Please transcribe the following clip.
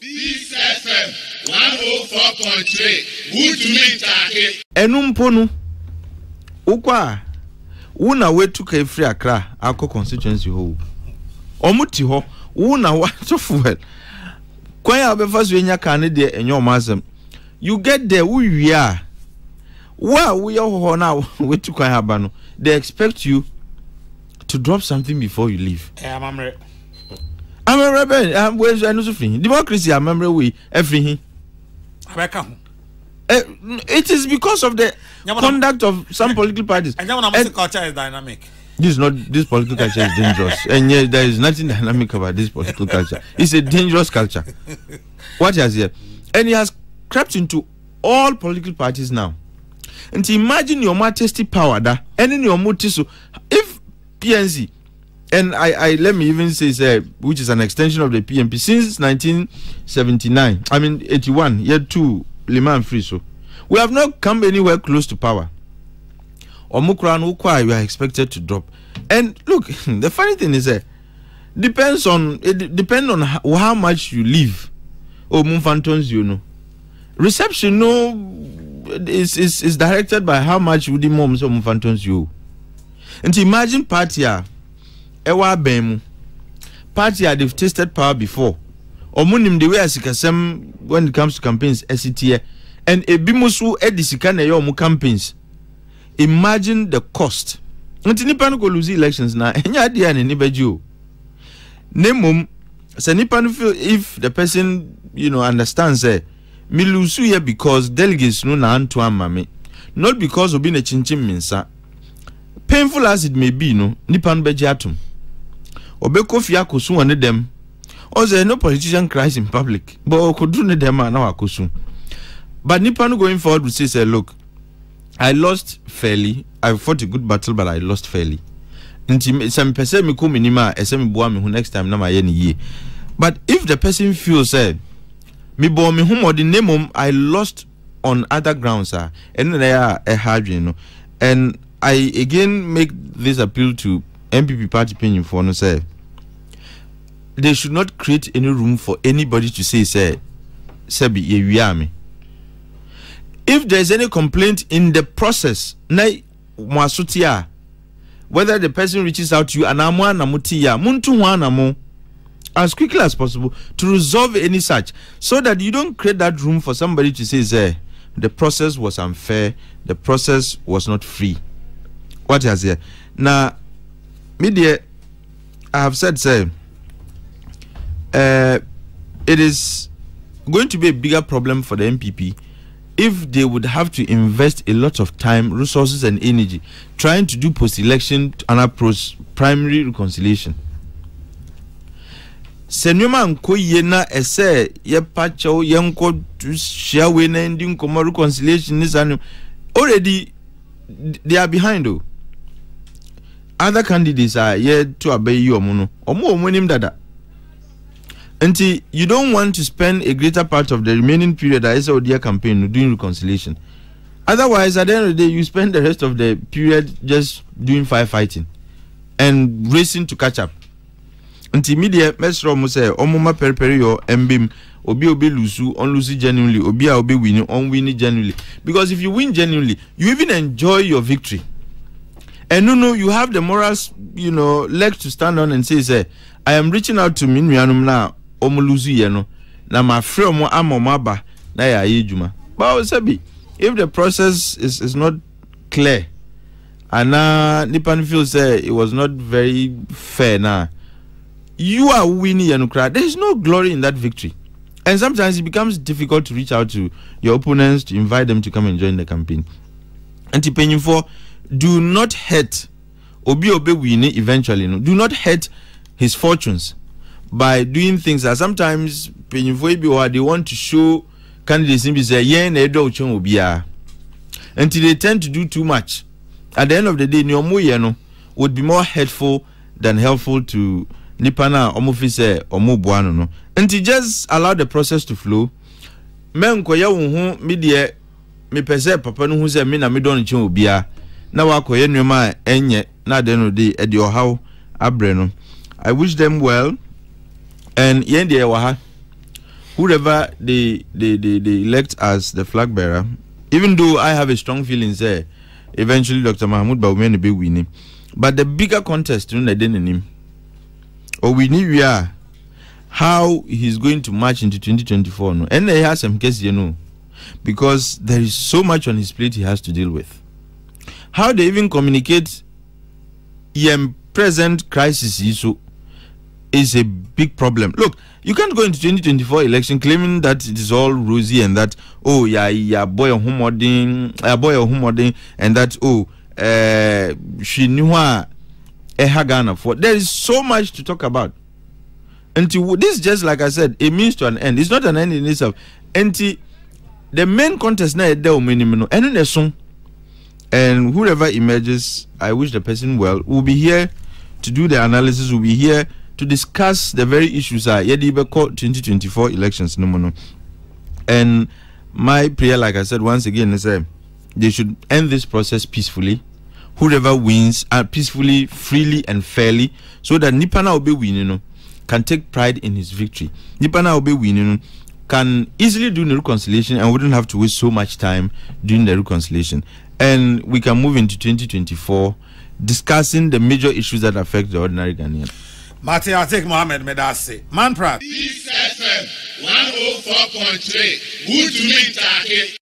Peace FM 104.3. Good to meet you. Enumponu. Ukwa. Una wetu ka free Accra akọ constituency ho. Omuti ho. Una what fuel. Kwan ya obefa so enya kan de enyo masem. You get there who we are. Wa we ho na wetu kwan haba no. They expect you to drop something before you leave. I'm a rebel. I'm free. Democracy, I'm a way. Everything. It is because of the conduct of some political parties. And then culture is dynamic. This political culture is dangerous. And yet there is nothing dynamic about this political culture. It's a dangerous culture. What has here? And it has crept into all political parties now. And to imagine your majesty power that and in your motiso, if PNC and I let me even say which is an extension of the PMP since 1979. I mean 81 year 2 Liman free so we have not come anywhere close to power. Omukran ukwa you are expected to drop. And look, the funny thing is depends on how much you live. Oh Mumfantons, you know. Reception is directed by how much would the moms or Mumfantons you. And imagine party ewa bemu party they've tasted power before omunim the way asikasem when it comes to campaigns SCTA and ebimusu edisika na yo campaigns. Imagine the cost nti nipa no go lose elections na enya dia na ni beji nemum se nipa no feel if the person understands me lose here because delegates no na anto amame not because obi na chinchin minsa painful as it may be nipa no beji atom obeko fia kosu one dem oze no politician cries in public but okodu ne dem na wakosu but nipa no going forward will say look, I lost fairly, I fought a good battle but I lost fairly nti some person me ko minima esem boa me hu next time na ma ye ne ye. But if the person feels me bo me hu mod name I lost on other grounds and there a hard and I again make this appeal to MPP party opinion for no say they should not create any room for anybody to say Sebi ye. If there is any complaint in the process, whether the person reaches out to you as quickly as possible to resolve any such, so that you don't create that room for somebody to say the process was unfair, the process was not free. What has here? Now, media, I have said, it is going to be a bigger problem for the MPP if they would have to invest a lot of time, resources, and energy trying to do post-election and approach primary reconciliation. Senyoma nko yena ese ye pacho yenko to share we na ending komo reconciliation is already they are behind though. Other candidates are yet to obey you omo dada. Until you don't want to spend a greater part of the remaining period that is our dear campaign doing reconciliation. Otherwise, at the end of the day, you spend the rest of the period just doing firefighting and racing to catch up. Until media mesro mo say omuma periperi yo embim obi lusu on lusu genuinely obi win on winning genuinely, because if you win genuinely you even enjoy your victory and you have the morals leg to stand on and say I am reaching out to minuanum now omuluzu ye no na ma frɛ mo amomaba na ya yejuma. But sabi if the process is not clear and nipan feel say it was not very fair now, you are winning yanukra. There is no glory in that victory, and sometimes it becomes difficult to reach out to your opponents to invite them to come and join the campaign. And depending for do not hurt obi winning eventually. Do not hurt his fortunes by doing things that sometimes they want to show candidates in say until they tend to do too much. At the end of the day, would be more hurtful than helpful to Nipana Omofise or Mubuano. Until just allow the process to flow. Men koya who media me pese papa no hu se me na me don chen obia na wa koye nwema enye na de no de e de ohaw abre no. I wish them well. And yende wa ha whoever they elect as the flag bearer, even though I have a strong feeling there, eventually Dr. Mahmoud Bawumia will be winning. But the bigger contest, we need how he's going to march into 2024. No? And he has some case, because there is so much on his plate he has to deal with. How they even communicate present crisis is a big problem. Look, you can't go into 2024 election claiming that it is all rosy and that boy or humoding and that she knew her Ghana for. There is so much to talk about. Until this, just like I said, a means to an end. It's not an end in itself. Until the main contest now is and whoever emerges, I wish the person well. We'll be here to do the analysis. We'll be here to discuss the very issues. 2024 elections. And my prayer, like I said once again, is they should end this process peacefully. Whoever wins peacefully, freely, and fairly, so that Nipana will be winning. Can take pride in his victory. Nipana will be winning. Can easily do the reconciliation and wouldn't have to waste so much time doing the reconciliation. And we can move into 2024 discussing the major issues that affect the ordinary Ghanaian. Mate Atik Mohammed Medase. Man Prat. This FM 104.3. Good to meet Taki.